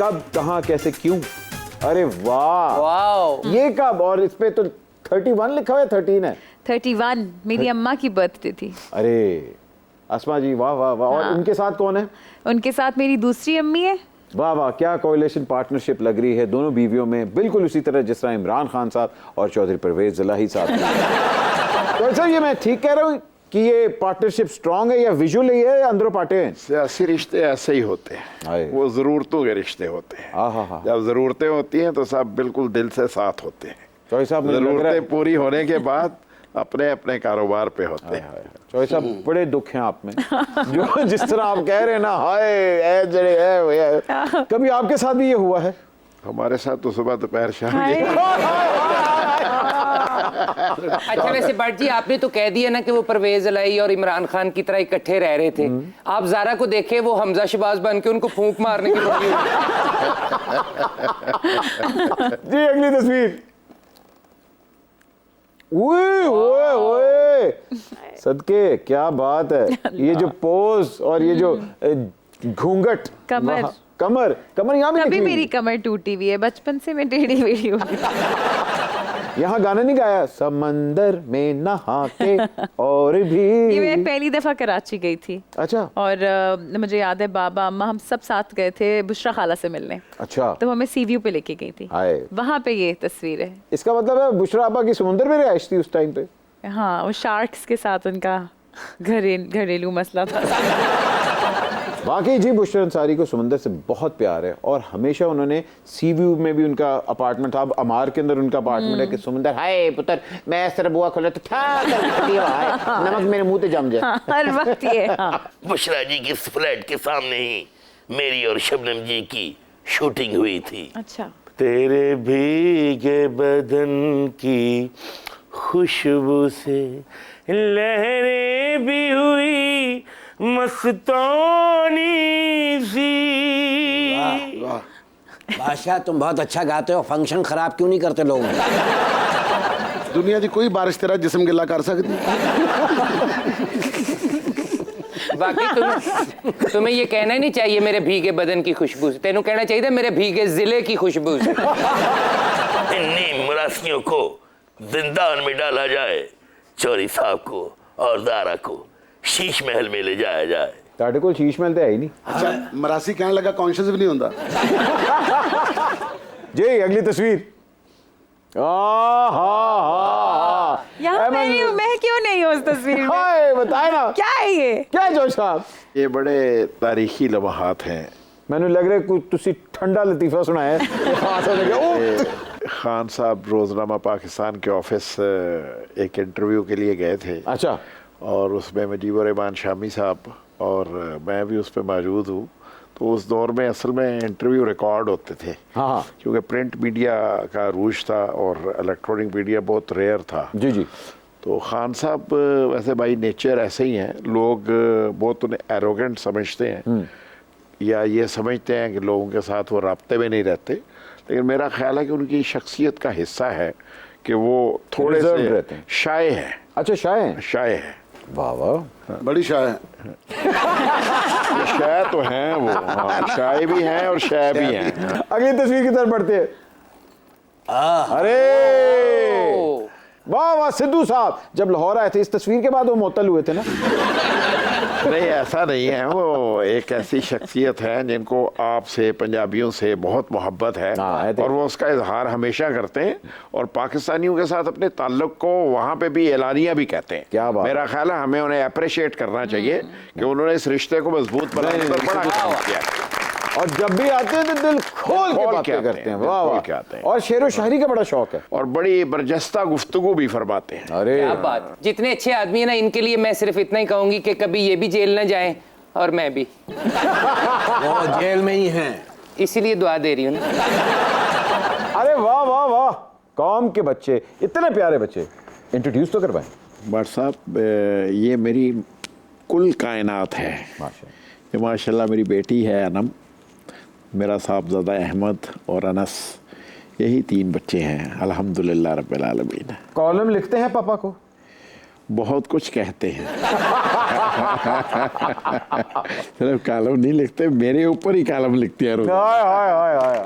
कब, कहाँ, कैसे, क्यों? अरे वाह वाह, ये कब? और इस पे तो 31 लिखा हुआ है, 13 है। 31 मेरी अम्मा की बर्थडे थी। अरे अस्मा जी, वाह वाह वाह। और हाँ। उनके साथ कौन है? उनके साथ मेरी दूसरी अम्मी है। वाह वाह, क्या कोरिलेशन पार्टनरशिप लग रही है दोनों बीवियों में, बिल्कुल उसी तरह जिस तरह इमरान खान साहब और चौधरी परवेज जिलाही साहब। तो सर ये मैं ठीक कह रहा हूँ कि ये पार्टनरशिप स्ट्रांग है या विजुअल ही है या अंदरो पाटे हैं? सियासी रिश्ते ऐसे ही होते हाय। हैं, वो ज़रूरतों के रिश्ते होते हैं। हाँ। जब ज़रूरतें होती हैं तो सब बिल्कुल दिल से साथ होते हैं। चौधरी साहब मुझे लग रहा है ज़रूरतें पूरी होने के बाद अपने अपने कारोबार पे होते हैं। चौधरी साहब बड़े दुख हैं आप में, जो जिस तरह आप कह रहे हैं ना, हाय ऐ जड़े है वो है। कभी आपके साथ भी ये हुआ है? हमारे साथ तो सुबह दोपहर शाम हाय। अच्छा वैसे भट्ट जी आपने तो कह दिया ना कि वो परवेज इलाही और इमरान खान की तरह इकट्ठे रह रहे थे। आप ज़ारा को देखे, वो हमजा शहबाज बन के उनको फूंक मारने की पड़ी। जी अगली तस्वीर। ओए ओए ओए, सदके क्या बात है। ये जो पोज और ये जो घूंघट, कमर। कमर कमर यहाँ भी कभी निकली। मेरी कमर टूटी हुई है, बचपन से मैं टेढ़ी मेढ़ी हूँ। यहाँ गाना नहीं गाया, समंदर में नहा के और भी? ये मैं पहली दफा कराची गई थी। अच्छा और मुझे याद है बाबा अम्मा हम सब साथ गए थे बुशरा खाला से मिलने, अच्छा। तो हमें सी व्यू पे लेके गई थी। हाय। वहाँ पे ये तस्वीर है। इसका मतलब है बुशरा आपा की समुंदर में रिहाइश थी उस टाइम पे? हाँ, वो शार्क्स के साथ उनका घरेलू मसला था। वाकई जी बुशरा अंसारी को समुंदर से बहुत प्यार है और हमेशा उन्होंने सी व्यू में भी उनका अपार्टमेंट था, अब अमार के अंदर उनका अपार्टमेंट है कि समुंदर, हाय पुत्र मैं इस तरह बुआ खोले तो नमक मेरे मुंह पे जम जाए। हाँ, हर वक्त ये। हाँ। बुशरा जी की फ्लैट के सामने ही मेरी और शबनम जी की शूटिंग हुई थी। अच्छा। तेरे भीगे बदन की खुशबू से लहरें भी हुई मस्तानी सी। बादशाह तुम बहुत अच्छा गाते हो, फंक्शन खराब क्यों नहीं करते लोग? दुनिया की कोई बारिश तेरा जिस्म गिला कर सकती? बाकी तुम्हें ये कहना ही नहीं चाहिए मेरे भीगे बदन की खुशबू से, तेनू कहना चाहिए मेरे भीगे जिले की खुशबू से। इन्हीं मुरासियों को जिंदान में डाला जाए, चौधरी साहब को और दारा को शीश महल में ले जाया जाए। ताड़े को शीश महल तो है ही नहीं। अच्छा मरासी कहने लगा कॉन्शियस भी नहीं होता। जी अगली तस्वीर। यहाँ मैं क्यों नहीं हूँ उस तस्वीर में? हाय बताए ना क्या है ये? क्या है जोश साहब? ये बड़े तारीखी लम्हात हैं। मैंने लग रहा है कुछ तुसी ठंडा लतीफा सुनाया है। खान साहब रोजनामा पाकिस्तान के ऑफिस एक इंटरव्यू के लिए गए थे। अच्छा। और उसमें मुजीबुर रहमान शामी साहब और मैं भी उस पर मौजूद हूँ। तो उस दौर में असल में इंटरव्यू रिकॉर्ड होते थे। हाँ। क्योंकि प्रिंट मीडिया का रूज था और इलेक्ट्रॉनिक मीडिया बहुत रेयर था। जी जी। तो खान साहब वैसे बाई नेचर ऐसे ही हैं, लोग बहुत उन्हें एरोगेंट समझते हैं या ये समझते हैं कि लोगों के साथ वो राब्ते में नहीं रहते, लेकिन मेरा ख्याल है कि उनकी शख्सियत का हिस्सा है कि वो थोड़े Reserved से रहते हैं। शाय हैं। अच्छा शाय हैं? शाय हैं, वाह वाह, बड़ी शाय है। शाय तो हैं वो, हाँ, शाय भी हैं और शाय भी हैं। अगली तस्वीर की तरफ बढ़ते हैं। अरे वाह वाह, सिद्धू साहब जब लाहौर आए थे इस तस्वीर के बाद वो मुअत्तल हुए थे ना? नहीं ऐसा नहीं है, वो एक ऐसी शख्सियत है जिनको आपसे पंजाबियों से बहुत मोहब्बत है और वो उसका इजहार हमेशा करते हैं और पाकिस्तानियों के साथ अपने ताल्लुक को वहाँ पे भी एलानिया भी कहते हैं। क्या बात। मेरा ख्याल है हमें उन्हें अप्रिशिएट करना चाहिए कि उन्होंने इस रिश्ते को मजबूत बनाने पर बड़ा काम किया और जब भी आते हैं तो दिल खोल के बातें करते हैं। वाह वाह, और शेर व शायरी का बड़ा शौक है और बड़ी बरजस्ता गुफ्तगू भी फरमाते हैं। अरे क्या बात, जितने अच्छे आदमी है ना, इनके लिए मैं सिर्फ इतना ही कहूंगी कि कभी ये भी जेल ना जाएं और मैं भी। वो जेल में ही हैं, इसीलिए दुआ दे रही हूँ ना। अरे वाह वाह वाह, कौम के बच्चे, इतने प्यारे बच्चे, इंट्रोड्यूस तो करवाएं। भट्ट साहब ये मेरी कुल कायनात है। ये माशाल्लाह मेरी बेटी है अनम, मेरा साहबजादा अहमद और अनस, यही 3 बच्चे हैं अल्हम्दुलिल्लाह रब्बिल आलमीन। कॉलम लिखते हैं पापा को? बहुत कुछ कहते हैं। सिर्फ कॉलम नहीं लिखते, मेरे ऊपर ही कॉलम लिखते हैं रोज। हाय हाय हाय हाय